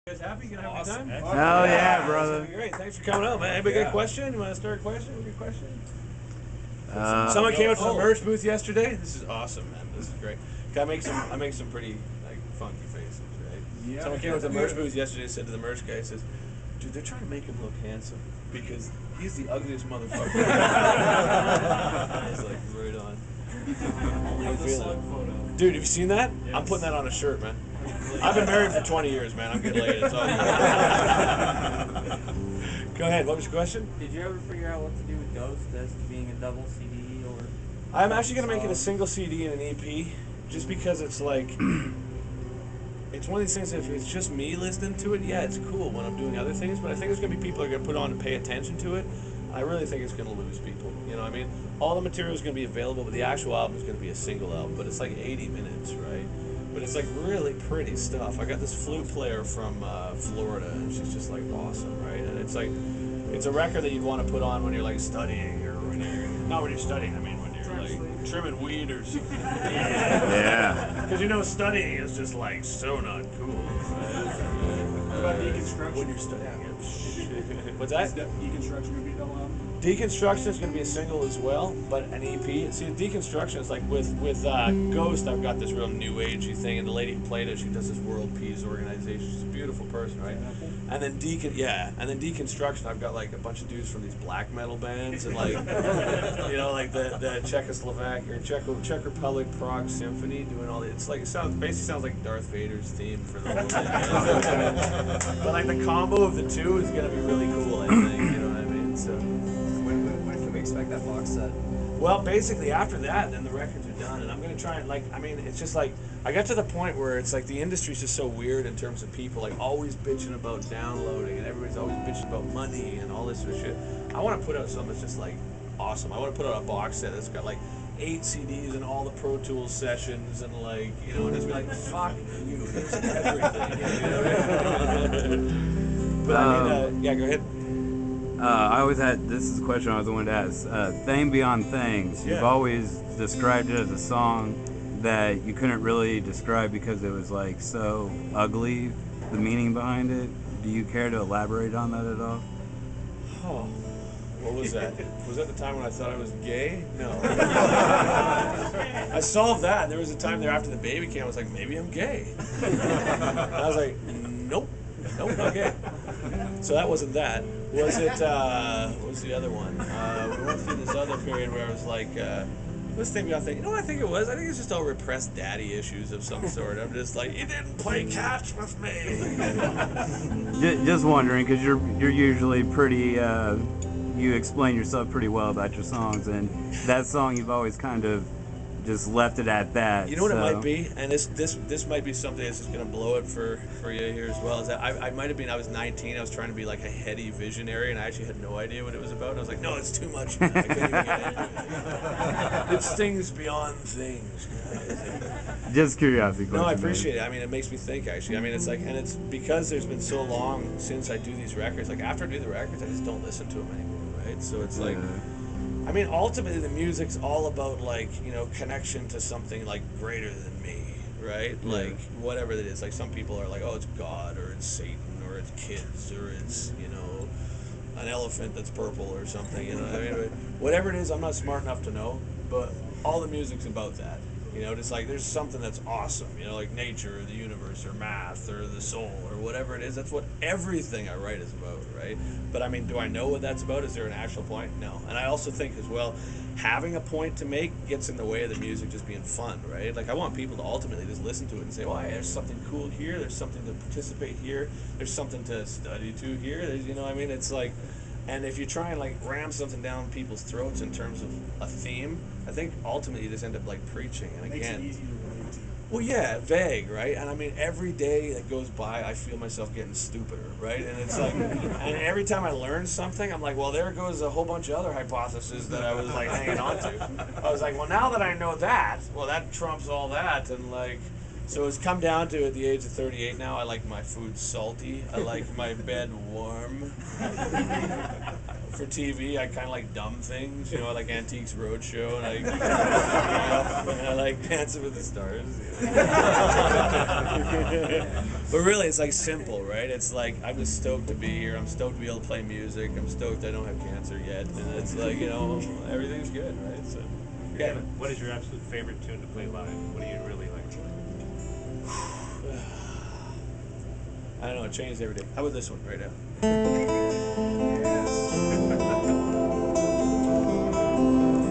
You guys happy? You gonna have a good time? Hell yeah, brother. Great. Thanks for coming out, man. Anybody got a question? You want to start a question? Your question? Someone came out to the merch booth yesterday. This is awesome, man. This is great. I make some pretty like funky faces, right? Yeah. Someone came out to the merch booth yesterday and said to the merch guy, he says, "Dude, they're trying to make him look handsome because he's the ugliest motherfucker." I was like, right on. Dude, have you seen that? Yes. I'm putting that on a shirt, man. I've been married for 20 years, man. I'm getting laid. It's all good. Go ahead. What was your question? Did you ever figure out what to do with Ghost as being a double CD or? I'm actually gonna make it a single CD and an EP, just because it's like, it's one of these things. If it's just me listening to it, yeah, it's cool when I'm doing other things. But I think there's gonna be people who are gonna put on and pay attention to it. I really think it's gonna lose people. You know what I mean? All the material is gonna be available, but the actual album is gonna be a single album. But it's like 80 minutes, right? But it's like really pretty stuff. I got this flute player from Florida, and she's just like awesome, right? And it's like, it's a record that you'd want to put on when you're like studying, or when you're not when you're studying. I mean when you're like trimming weed or something. Yeah. Because you know studying is just like so not cool. What about deconstruction? When you're studying. What's that? Is deconstruction gonna be a double album? Deconstruction is going to be a single as well, but an EP. See, Deconstruction is like with Ghost. I've got this real new agey thing, and the lady who played it, she does this World Peace Organization. She's a beautiful person, right? And then Deconstruction, I've got like a bunch of dudes from these black metal bands, and like you know, like the Czechoslovak or Czech Republic Prague Symphony doing all the. It's like basically sounds like Darth Vader's theme for the whole thing. But like the combo of the two is going to be really cool. I think, you know what I mean? So. When can we expect that box set? Well, basically after that, then the records are done, and I'm gonna try and it's just like I got to the point where it's like the industry's just so weird in terms of people like always bitching about downloading, and everybody's always bitching about money and all this sort of shit. I want to put out something that's just like awesome. I want to put out a box set that's got like 8 CDs and all the Pro Tools sessions, and like, you know, and just be like, fuck you, here's everything. You know? But I mean, yeah, go ahead. I always had, this is a question I always wanted to ask. Thing Beyond Things, you've always described it as a song that you couldn't really describe because it was like so ugly, the meaning behind it. Do you care to elaborate on that at all? Oh, what was that? Was that the time when I thought I was gay? No. I solved that. There was a time there after the baby came, I was like, maybe I'm gay. And I was like, nope, not gay. So that wasn't that. Was it, what was the other one? We went through this other period where I was like, this thing beyond thing. You know what I think it was? I think it's just all repressed daddy issues of some sort. I'm just like, you didn't play catch with me. Just wondering, because you're usually pretty, you explain yourself pretty well about your songs, and that song you've always kind of just left it at that. You know what it might be, and this might be something that's just gonna blow it for you here as well. Is that I might have been, I was 19, I was trying to be like a heady visionary, and I actually had no idea what it was about. And I was like, no, it's too much. Man. I couldn't even get into it. It's things beyond things. Just curiosity. No, I appreciate it. I mean, it makes me think actually. I mean, it's like, and it's because there's been so long since I do these records. Like after I do the records, I just don't listen to them anymore, right? So it's like. I mean, ultimately, the music's all about, like, you know, connection to something, like, greater than me, right? Yeah. Like, whatever it is. Like, some people are like, oh, it's God, or it's Satan, or it's kids, or it's, you know, an elephant that's purple or something, you know what I mean? But whatever it is, I'm not smart enough to know, but all the music's about that. You know, just like there's something that's awesome, you know, like nature or the universe or math or the soul or whatever it is. That's what everything I write is about, right? But I mean, do I know what that's about? Is there an actual point? No. And I also think as well, having a point to make gets in the way of the music just being fun, right? Like I want people to ultimately just listen to it and say, well, there's something cool here. There's something to participate here. There's something to study to here. There's, you know what I mean? It's like, and if you try and like ram something down people's throats in terms of a theme, I think ultimately you just end up like preaching. And again, makes it easy to relate to. Well, yeah, vague, right? And I mean, every day that goes by, I feel myself getting stupider, right? And it's like, and every time I learn something, I'm like, well, there goes a whole bunch of other hypotheses that I was like hanging on to. I was like, well, now that I know that, well, that trumps all that, and like, So it's come down to at the age of 38 now. I like my food salty. I like my bed warm. For TV, I kind of like dumb things. You know, I like Antiques Roadshow, and I like Dancing with the Stars. But really, it's like simple, right? It's like I'm just stoked to be here. I'm stoked to be able to play music. I'm stoked I don't have cancer yet, and it's like, you know, everything's good, right? So, yeah. What is your absolute favorite tune to play live? What do you really like to play? I don't know. It changes every day. How about this one right now?